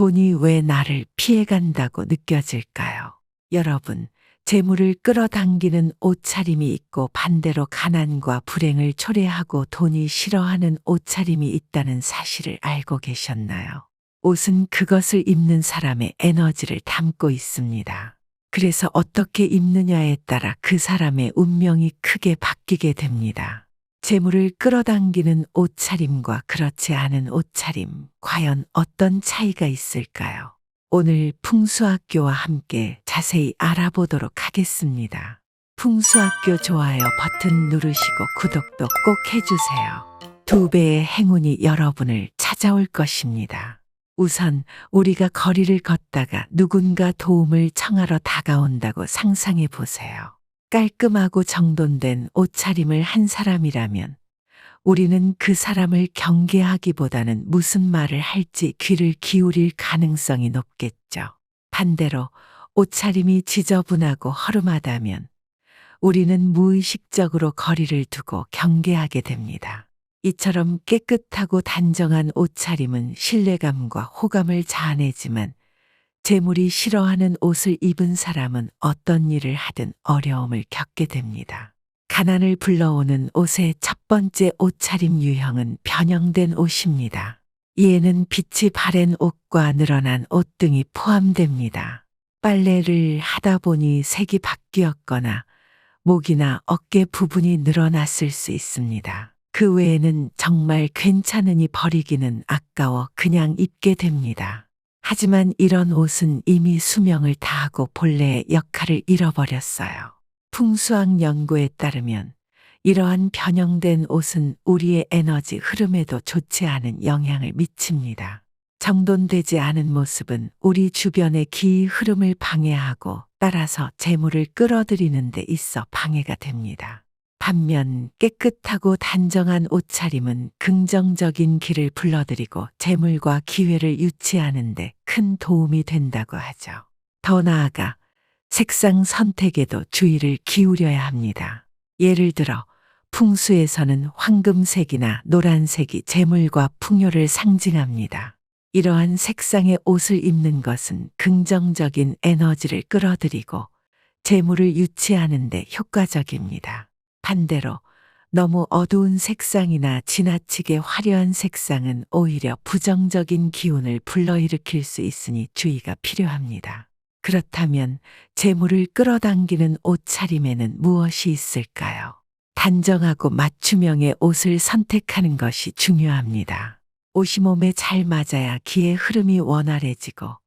돈이 왜 나를 피해간다고 느껴질까요? 여러분, 재물을 끌어당기는 옷차림이 있고 반대로 가난과 불행을 초래하고 돈이 싫어하는 옷차림이 있다는 사실을 알고 계셨나요? 옷은 그것을 입는 사람의 에너지를 담고 있습니다. 그래서 어떻게 입느냐에 따라 그 사람의 운명이 크게 바뀌게 됩니다. 재물을 끌어당기는 옷차림과 그렇지 않은 옷차림, 과연 어떤 차이가 있을까요? 오늘 풍수학교와 함께 자세히 알아보도록 하겠습니다. 풍수학교 좋아요 버튼 누르시고 구독도 꼭 해주세요. 2배의 행운이 여러분을 찾아올 것입니다. 우선 우리가 거리를 걷다가 누군가 도움을 청하러 다가온다고 상상해 보세요. 깔끔하고 정돈된 옷차림을 한 사람이라면 우리는 그 사람을 경계하기보다는 무슨 말을 할지 귀를 기울일 가능성이 높겠죠. 반대로 옷차림이 지저분하고 허름하다면 우리는 무의식적으로 거리를 두고 경계하게 됩니다. 이처럼 깨끗하고 단정한 옷차림은 신뢰감과 호감을 자아내지만 재물이 싫어하는 옷을 입은 사람은 어떤 일을 하든 어려움을 겪게 됩니다. 가난을 불러오는 옷의 첫 번째 옷차림 유형은 변형된 옷입니다. 이에는 빛이 바랜 옷과 늘어난 옷 등이 포함됩니다. 빨래를 하다 보니 색이 바뀌었거나 목이나 어깨 부분이 늘어났을 수 있습니다. 그 외에는 정말 괜찮으니 버리기는 아까워 그냥 입게 됩니다. 하지만 이런 옷은 이미 수명을 다하고 본래의 역할을 잃어버렸어요. 풍수학 연구에 따르면 이러한 변형된 옷은 우리의 에너지 흐름에도 좋지 않은 영향을 미칩니다. 정돈되지 않은 모습은 우리 주변의 기의 흐름을 방해하고 따라서 재물을 끌어들이는 데 있어 방해가 됩니다. 반면 깨끗하고 단정한 옷차림은 긍정적인 기를 불러들이고 재물과 기회를 유치하는 데 큰 도움이 된다고 하죠. 더 나아가 색상 선택에도 주의를 기울여야 합니다. 예를 들어 풍수에서는 황금색이나 노란색이 재물과 풍요를 상징합니다. 이러한 색상의 옷을 입는 것은 긍정적인 에너지를 끌어들이고 재물을 유치하는 데 효과적입니다. 반대로 너무 어두운 색상이나 지나치게 화려한 색상은 오히려 부정적인 기운을 불러일으킬 수 있으니 주의가 필요합니다. 그렇다면 재물을 끌어당기는 옷차림에는 무엇이 있을까요? 단정하고 맞춤형의 옷을 선택하는 것이 중요합니다. 옷이 몸에 잘 맞아야 기의 흐름이 원활해지고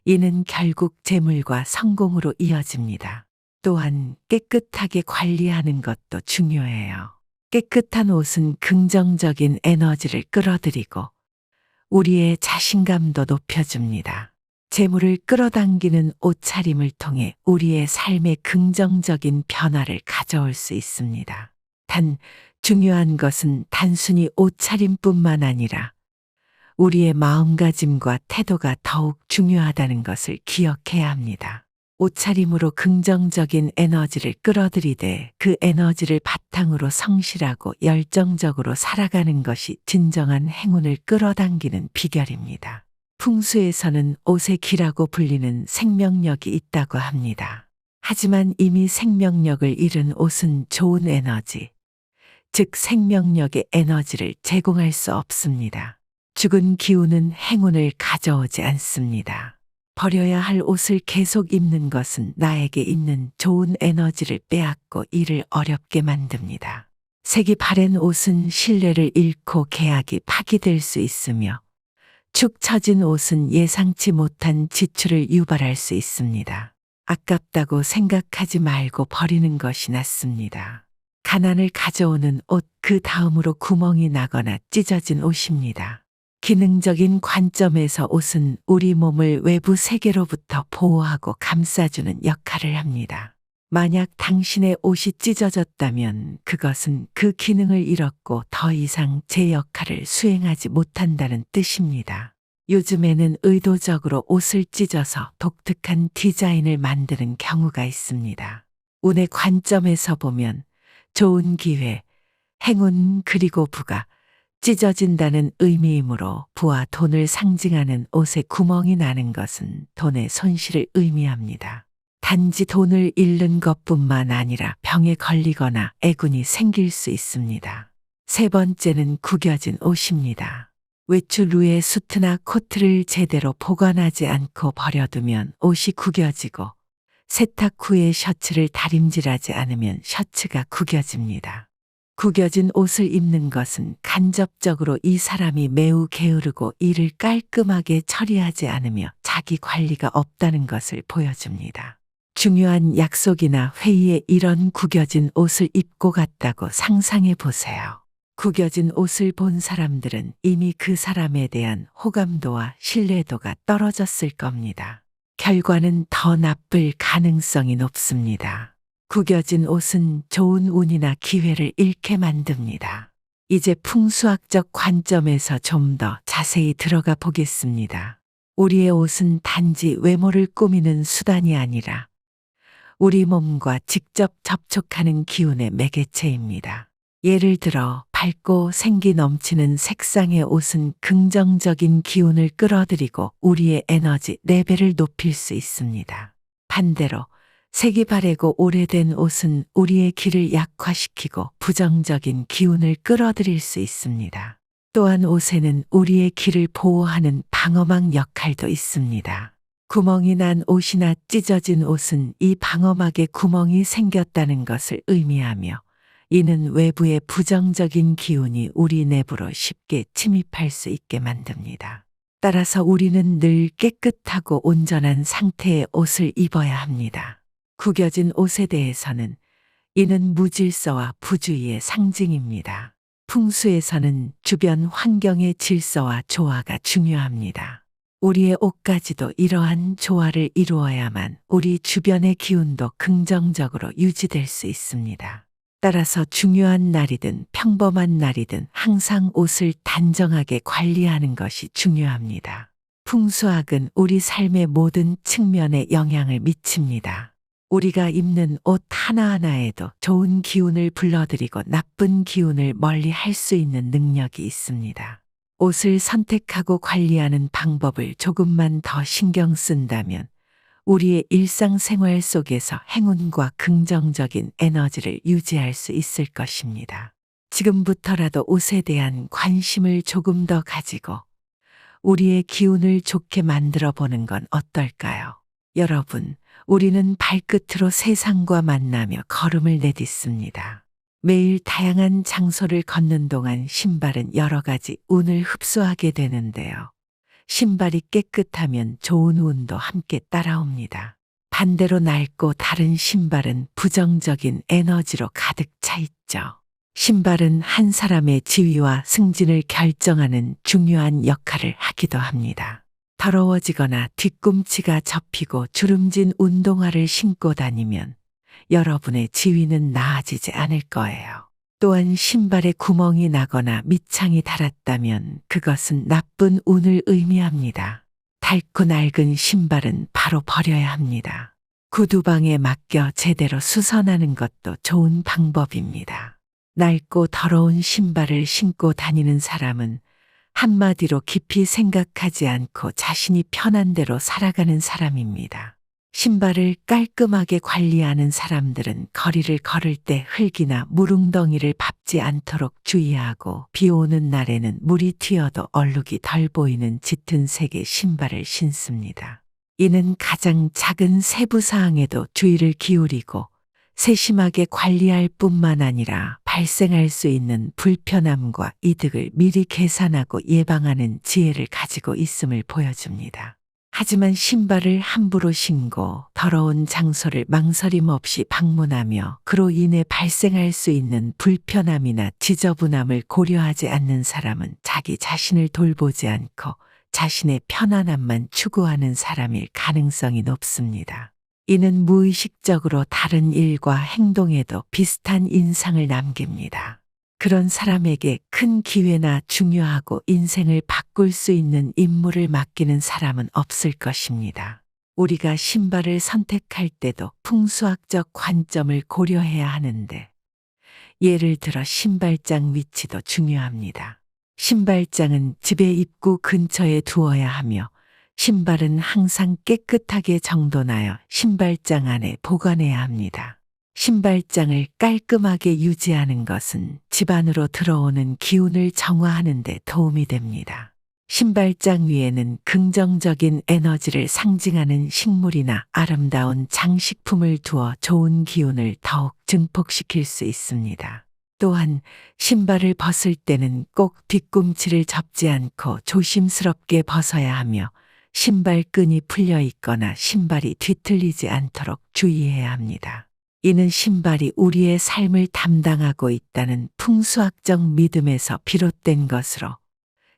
이는 결국 재물과 성공으로 이어집니다. 또한 깨끗하게 관리하는 것도 중요해요. 깨끗한 옷은 긍정적인 에너지를 끌어들이고 우리의 자신감도 높여줍니다. 재물을 끌어당기는 옷차림을 통해 우리의 삶에 긍정적인 변화를 가져올 수 있습니다. 단, 중요한 것은 단순히 옷차림뿐만 아니라 우리의 마음가짐과 태도가 더욱 중요하다는 것을 기억해야 합니다. 옷차림으로 긍정적인 에너지를 끌어들이되 그 에너지를 바탕으로 성실하고 열정적으로 살아가는 것이 진정한 행운을 끌어당기는 비결입니다. 풍수에서는 옷의 기라고 불리는 생명력이 있다고 합니다. 하지만 이미 생명력을 잃은 옷은 좋은 에너지, 즉 생명력의 에너지를 제공할 수 없습니다. 죽은 기운은 행운을 가져오지 않습니다. 버려야 할 옷을 계속 입는 것은 나에게 있는 좋은 에너지를 빼앗고 일을 어렵게 만듭니다. 색이 바랜 옷은 신뢰를 잃고 계약이 파기될 수 있으며 축 처진 옷은 예상치 못한 지출을 유발할 수 있습니다. 아깝다고 생각하지 말고 버리는 것이 낫습니다. 가난을 가져오는 옷 그 다음으로 구멍이 나거나 찢어진 옷입니다. 기능적인 관점에서 옷은 우리 몸을 외부 세계로부터 보호하고 감싸주는 역할을 합니다. 만약 당신의 옷이 찢어졌다면 그것은 그 기능을 잃었고 더 이상 제 역할을 수행하지 못한다는 뜻입니다. 요즘에는 의도적으로 옷을 찢어서 독특한 디자인을 만드는 경우가 있습니다. 운의 관점에서 보면 좋은 기회, 행운 그리고 부가 찢어진다는 의미이므로 부와 돈을 상징하는 옷에 구멍이 나는 것은 돈의 손실을 의미합니다. 단지 돈을 잃는 것뿐만 아니라 병에 걸리거나 애군이 생길 수 있습니다. 세 번째는 구겨진 옷입니다. 외출 후에 수트나 코트를 제대로 보관하지 않고 버려두면 옷이 구겨지고 세탁 후에 셔츠를 다림질하지 않으면 셔츠가 구겨집니다. 구겨진 옷을 입는 것은 간접적으로 이 사람이 매우 게으르고 일을 깔끔하게 처리하지 않으며 자기 관리가 없다는 것을 보여줍니다. 중요한 약속이나 회의에 이런 구겨진 옷을 입고 갔다고 상상해 보세요. 구겨진 옷을 본 사람들은 이미 그 사람에 대한 호감도와 신뢰도가 떨어졌을 겁니다. 결과는 더 나쁠 가능성이 높습니다. 구겨진 옷은 좋은 운이나 기회를 잃게 만듭니다. 이제 풍수학적 관점에서 좀 더 자세히 들어가 보겠습니다. 우리의 옷은 단지 외모를 꾸미는 수단이 아니라 우리 몸과 직접 접촉하는 기운의 매개체입니다. 예를 들어 밝고 생기 넘치는 색상의 옷은 긍정적인 기운을 끌어들이고 우리의 에너지 레벨을 높일 수 있습니다. 반대로 색이 바래고 오래된 옷은 우리의 기를 약화시키고 부정적인 기운을 끌어들일 수 있습니다. 또한 옷에는 우리의 기를 보호하는 방어막 역할도 있습니다. 구멍이 난 옷이나 찢어진 옷은 이 방어막에 구멍이 생겼다는 것을 의미하며 이는 외부의 부정적인 기운이 우리 내부로 쉽게 침입할 수 있게 만듭니다. 따라서 우리는 늘 깨끗하고 온전한 상태의 옷을 입어야 합니다. 구겨진 옷에 대해서는 이는 무질서와 부주의의 상징입니다. 풍수에서는 주변 환경의 질서와 조화가 중요합니다. 우리의 옷까지도 이러한 조화를 이루어야만 우리 주변의 기운도 긍정적으로 유지될 수 있습니다. 따라서 중요한 날이든 평범한 날이든 항상 옷을 단정하게 관리하는 것이 중요합니다. 풍수학은 우리 삶의 모든 측면에 영향을 미칩니다. 우리가 입는 옷 하나하나에도 좋은 기운을 불러들이고 나쁜 기운을 멀리 할 수 있는 능력이 있습니다. 옷을 선택하고 관리하는 방법을 조금만 더 신경 쓴다면 우리의 일상생활 속에서 행운과 긍정적인 에너지를 유지할 수 있을 것입니다. 지금부터라도 옷에 대한 관심을 조금 더 가지고 우리의 기운을 좋게 만들어 보는 건 어떨까요? 여러분, 우리는 발끝으로 세상과 만나며 걸음을 내딛습니다. 매일 다양한 장소를 걷는 동안 신발은 여러 가지 운을 흡수하게 되는데요. 신발이 깨끗하면 좋은 운도 함께 따라옵니다. 반대로 낡고 다른 신발은 부정적인 에너지로 가득 차 있죠. 신발은 한 사람의 지위와 승진을 결정하는 중요한 역할을 하기도 합니다. 더러워지거나 뒤꿈치가 접히고 주름진 운동화를 신고 다니면 여러분의 지위는 나아지지 않을 거예요. 또한 신발에 구멍이 나거나 밑창이 닳았다면 그것은 나쁜 운을 의미합니다. 닳고 낡은 신발은 바로 버려야 합니다. 구두방에 맡겨 제대로 수선하는 것도 좋은 방법입니다. 낡고 더러운 신발을 신고 다니는 사람은 한마디로 깊이 생각하지 않고 자신이 편한 대로 살아가는 사람입니다. 신발을 깔끔하게 관리하는 사람들은 거리를 걸을 때 흙이나 물웅덩이를 밟지 않도록 주의하고 비 오는 날에는 물이 튀어도 얼룩이 덜 보이는 짙은 색의 신발을 신습니다. 이는 가장 작은 세부 사항에도 주의를 기울이고 세심하게 관리할 뿐만 아니라 발생할 수 있는 불편함과 이득을 미리 계산하고 예방하는 지혜를 가지고 있음을 보여줍니다. 하지만 신발을 함부로 신고 더러운 장소를 망설임 없이 방문하며 그로 인해 발생할 수 있는 불편함이나 지저분함을 고려하지 않는 사람은 자기 자신을 돌보지 않고 자신의 편안함만 추구하는 사람일 가능성이 높습니다. 이는 무의식적으로 다른 일과 행동에도 비슷한 인상을 남깁니다. 그런 사람에게 큰 기회나 중요하고 인생을 바꿀 수 있는 임무를 맡기는 사람은 없을 것입니다. 우리가 신발을 선택할 때도 풍수학적 관점을 고려해야 하는데 예를 들어 신발장 위치도 중요합니다. 신발장은 집의 입구 근처에 두어야 하며 신발은 항상 깨끗하게 정돈하여 신발장 안에 보관해야 합니다. 신발장을 깔끔하게 유지하는 것은 집 안으로 들어오는 기운을 정화하는 데 도움이 됩니다. 신발장 위에는 긍정적인 에너지를 상징하는 식물이나 아름다운 장식품을 두어 좋은 기운을 더욱 증폭시킬 수 있습니다. 또한 신발을 벗을 때는 꼭 뒤꿈치를 접지 않고 조심스럽게 벗어야 하며 신발 끈이 풀려 있거나 신발이 뒤틀리지 않도록 주의해야 합니다. 이는 신발이 우리의 삶을 담당하고 있다는 풍수학적 믿음에서 비롯된 것으로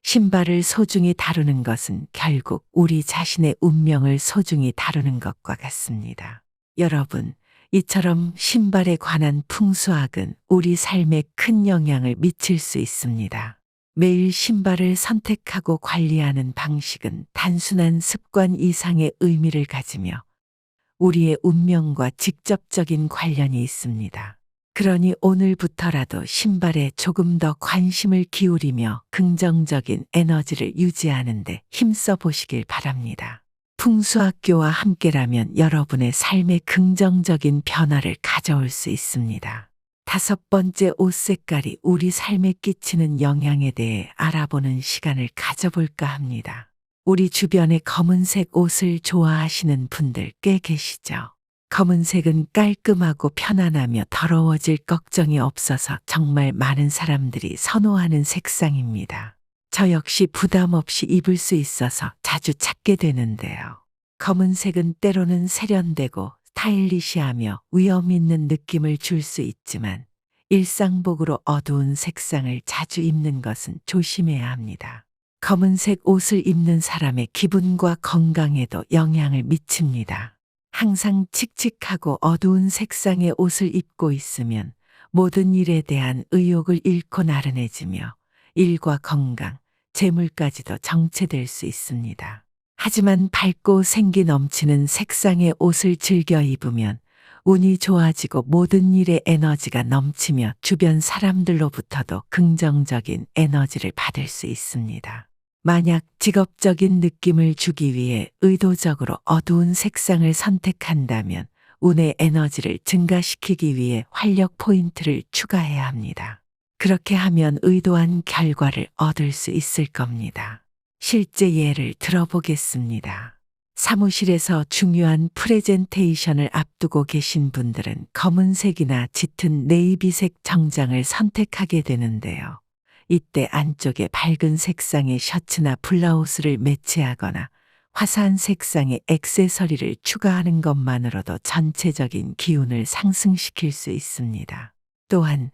신발을 소중히 다루는 것은 결국 우리 자신의 운명을 소중히 다루는 것과 같습니다. 여러분, 이처럼 신발에 관한 풍수학은 우리 삶에 큰 영향을 미칠 수 있습니다. 매일 신발을 선택하고 관리하는 방식은 단순한 습관 이상의 의미를 가지며 우리의 운명과 직접적인 관련이 있습니다. 그러니 오늘부터라도 신발에 조금 더 관심을 기울이며 긍정적인 에너지를 유지하는 데 힘써 보시길 바랍니다. 풍수학교와 함께라면 여러분의 삶에 긍정적인 변화를 가져올 수 있습니다. 5번째, 옷 색깔이 우리 삶에 끼치는 영향에 대해 알아보는 시간을 가져볼까 합니다. 우리 주변에 검은색 옷을 좋아하시는 분들 꽤 계시죠? 검은색은 깔끔하고 편안하며 더러워질 걱정이 없어서 정말 많은 사람들이 선호하는 색상입니다. 저 역시 부담 없이 입을 수 있어서 자주 찾게 되는데요. 검은색은 때로는 세련되고 스타일리시하며 위험 있는 느낌을 줄 수 있지만 일상복으로 어두운 색상을 자주 입는 것은 조심해야 합니다. 검은색 옷을 입는 사람의 기분과 건강에도 영향을 미칩니다. 항상 칙칙하고 어두운 색상의 옷을 입고 있으면 모든 일에 대한 의욕을 잃고 나른해지며 일과 건강, 재물까지도 정체될 수 있습니다. 하지만 밝고 생기 넘치는 색상의 옷을 즐겨 입으면 운이 좋아지고 모든 일에 에너지가 넘치며 주변 사람들로부터도 긍정적인 에너지를 받을 수 있습니다. 만약 직업적인 느낌을 주기 위해 의도적으로 어두운 색상을 선택한다면 운의 에너지를 증가시키기 위해 활력 포인트를 추가해야 합니다. 그렇게 하면 의도한 결과를 얻을 수 있을 겁니다. 실제 예를 들어보겠습니다. 사무실에서 중요한 프레젠테이션을 앞두고 계신 분들은 검은색이나 짙은 네이비색 정장을 선택하게 되는데요. 이때 안쪽에 밝은 색상의 셔츠나 블라우스를 매치하거나 화사한 색상의 액세서리를 추가하는 것만으로도 전체적인 기운을 상승시킬 수 있습니다. 또한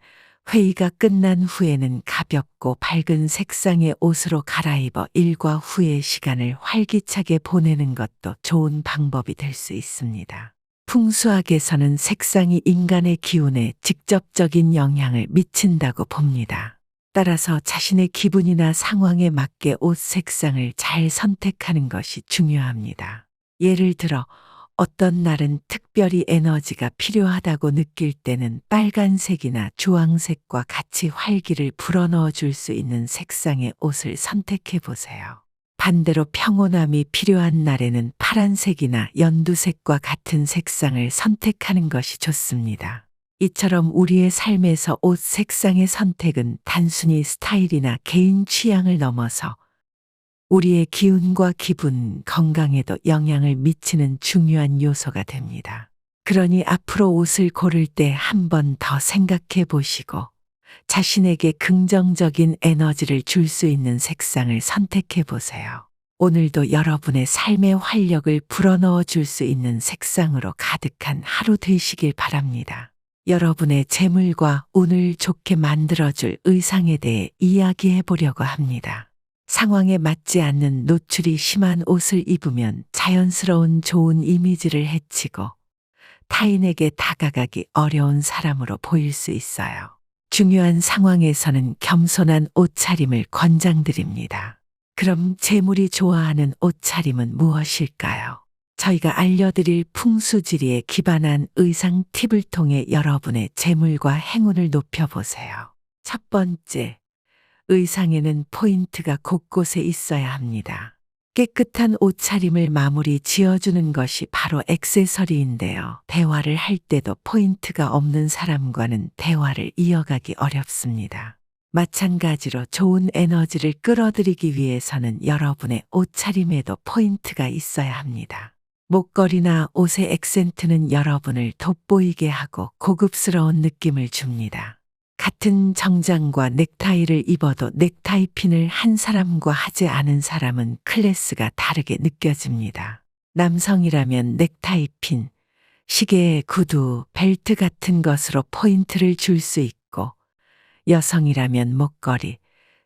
회의가 끝난 후에는 가볍고 밝은 색상의 옷으로 갈아입어 일과 후의 시간을 활기차게 보내는 것도 좋은 방법이 될 수 있습니다. 풍수학에서는 색상이 인간의 기운에 직접적인 영향을 미친다고 봅니다. 따라서 자신의 기분이나 상황에 맞게 옷 색상을 잘 선택하는 것이 중요합니다. 예를 들어 어떤 날은 특별히 에너지가 필요하다고 느낄 때는 빨간색이나 주황색과 같이 활기를 불어넣어 줄 수 있는 색상의 옷을 선택해 보세요. 반대로 평온함이 필요한 날에는 파란색이나 연두색과 같은 색상을 선택하는 것이 좋습니다. 이처럼 우리의 삶에서 옷 색상의 선택은 단순히 스타일이나 개인 취향을 넘어서 우리의 기운과 기분, 건강에도 영향을 미치는 중요한 요소가 됩니다. 그러니 앞으로 옷을 고를 때 한 번 더 생각해 보시고 자신에게 긍정적인 에너지를 줄 수 있는 색상을 선택해 보세요. 오늘도 여러분의 삶의 활력을 불어넣어 줄 수 있는 색상으로 가득한 하루 되시길 바랍니다. 여러분의 재물과 운을 좋게 만들어줄 의상에 대해 이야기해 보려고 합니다. 상황에 맞지 않는 노출이 심한 옷을 입으면 자연스러운 좋은 이미지를 해치고 타인에게 다가가기 어려운 사람으로 보일 수 있어요. 중요한 상황에서는 겸손한 옷차림을 권장드립니다. 그럼 재물이 좋아하는 옷차림은 무엇일까요? 저희가 알려드릴 풍수지리에 기반한 의상 팁을 통해 여러분의 재물과 행운을 높여보세요. 첫 번째, 의상에는 포인트가 곳곳에 있어야 합니다. 깨끗한 옷차림을 마무리 지어주는 것이 바로 액세서리인데요. 대화를 할 때도 포인트가 없는 사람과는 대화를 이어가기 어렵습니다. 마찬가지로 좋은 에너지를 끌어들이기 위해서는 여러분의 옷차림에도 포인트가 있어야 합니다. 목걸이나 옷의 액센트는 여러분을 돋보이게 하고 고급스러운 느낌을 줍니다. 같은 정장과 넥타이를 입어도 넥타이 핀을 한 사람과 하지 않은 사람은 클래스가 다르게 느껴집니다. 남성이라면 넥타이 핀, 시계, 구두, 벨트 같은 것으로 포인트를 줄 수 있고, 여성이라면 목걸이,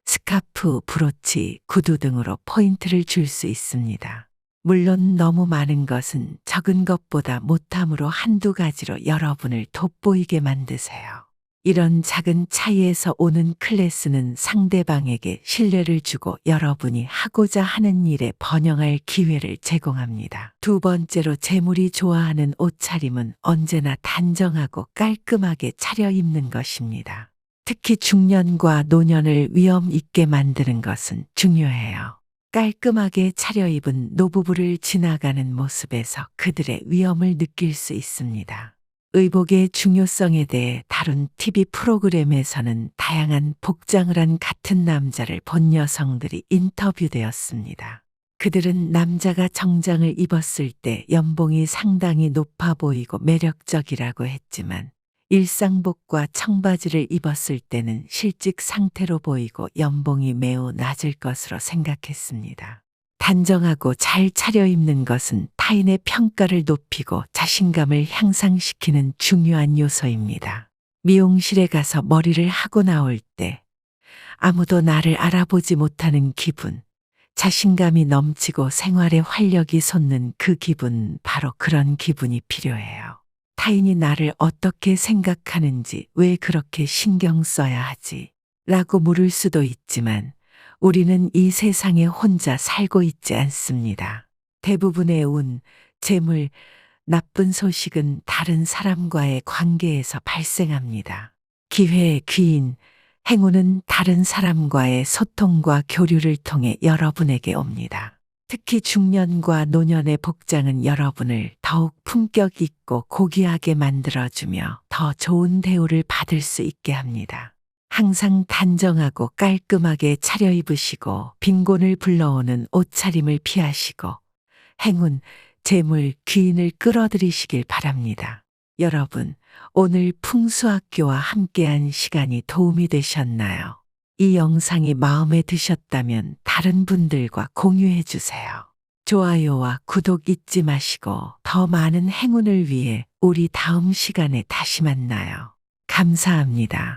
스카프, 브로치, 구두 등으로 포인트를 줄 수 있습니다. 물론 너무 많은 것은 적은 것보다 못함으로 한두 가지로 여러분을 돋보이게 만드세요. 이런 작은 차이에서 오는 클래스는 상대방에게 신뢰를 주고 여러분이 하고자 하는 일에 번영할 기회를 제공합니다. 두 번째로 재물이 좋아하는 옷차림은 언제나 단정하고 깔끔하게 차려입는 것입니다. 특히 중년과 노년을 위엄 있게 만드는 것은 중요해요. 깔끔하게 차려입은 노부부를 지나가는 모습에서 그들의 위엄을 느낄 수 있습니다. 의복의 중요성에 대해 다룬 TV 프로그램에서는 다양한 복장을 한 같은 남자를 본 여성들이 인터뷰되었습니다. 그들은 남자가 정장을 입었을 때 연봉이 상당히 높아 보이고 매력적이라고 했지만 일상복과 청바지를 입었을 때는 실직 상태로 보이고 연봉이 매우 낮을 것으로 생각했습니다. 단정하고 잘 차려입는 것은 타인의 평가를 높이고 자신감을 향상시키는 중요한 요소입니다. 미용실에 가서 머리를 하고 나올 때 아무도 나를 알아보지 못하는 기분, 자신감이 넘치고 생활에 활력이 솟는 그 기분, 바로 그런 기분이 필요해요. 타인이 나를 어떻게 생각하는지, 왜 그렇게 신경 써야 하지? 라고 물을 수도 있지만 우리는 이 세상에 혼자 살고 있지 않습니다. 대부분의 운, 재물, 나쁜 소식은 다른 사람과의 관계에서 발생합니다. 기회, 귀인, 행운은 다른 사람과의 소통과 교류를 통해 여러분에게 옵니다. 특히 중년과 노년의 복장은 여러분을 더욱 품격 있고 고귀하게 만들어주며 더 좋은 대우를 받을 수 있게 합니다. 항상 단정하고 깔끔하게 차려입으시고 빈곤을 불러오는 옷차림을 피하시고 행운, 재물, 귀인을 끌어들이시길 바랍니다. 여러분, 오늘 풍수학교와 함께한 시간이 도움이 되셨나요? 이 영상이 마음에 드셨다면 다른 분들과 공유해 주세요. 좋아요와 구독 잊지 마시고 더 많은 행운을 위해 우리 다음 시간에 다시 만나요. 감사합니다.